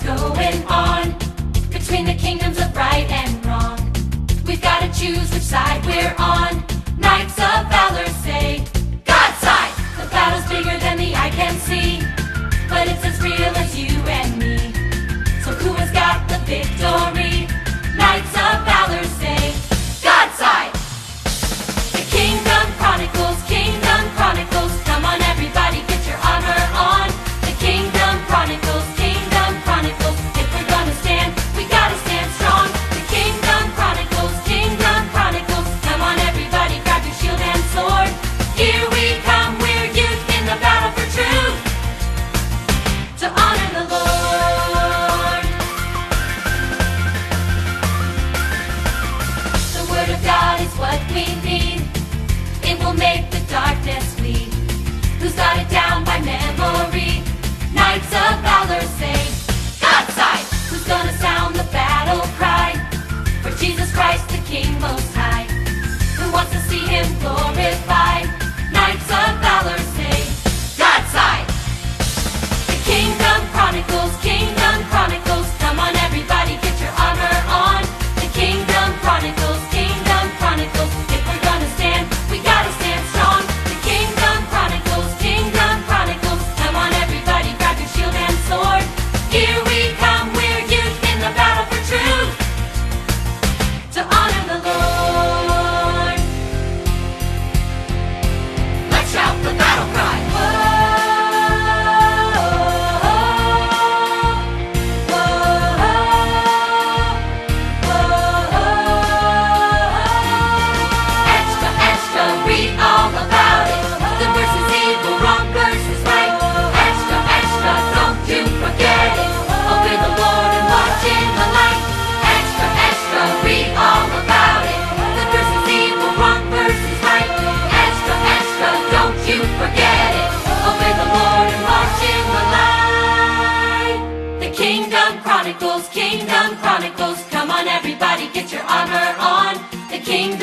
what's going on between the kingdoms of right and wrong. We've got to choose which side we're on. Knights of Valor say, God's side! The battle's bigger than the eye can see, but it's as real as you and me. So who has got the victory? Knights of Valor say, God's side! The Kingdom Chronicles, come on everybody, get your armor on. The Kingdom Chronicles, if we're gonna stand, we gotta stand strong. The Kingdom Chronicles, come on everybody, grab your shield and sword. Here we come, we're youth in the battle for truth, to honor the Lord. The Word of God is what we need. It will make the darkness flee. Who's got it down by memory? Knights of Valor say, God's side! Who's gonna sound the battle cry for Jesus Christ, the King Most High? Who wants to see Him glorified? Knights of Valor say, God's side! The Kingdom Chronicles, come on everybody, get your armor on. The Kingdom Chronicles, if we're gonna stand, we gotta stand strong. The Kingdom Chronicles, come on everybody, grab your shield and sword. Here we come, we're youth in the battle for truth, to honor the Lord. Let's shout the battle cry. Extra, extra, read all about it. Good versus evil, wrong versus right. Extra, extra, don't you forget it. Obey the Lord and watch in the light. Extra, extra, read all about it. Good versus evil, wrong versus right. Extra, extra, don't you forget it. Obey the Lord and watch in the light. The Kingdom Chronicles, come on everybody, get your armor on. The Kingdom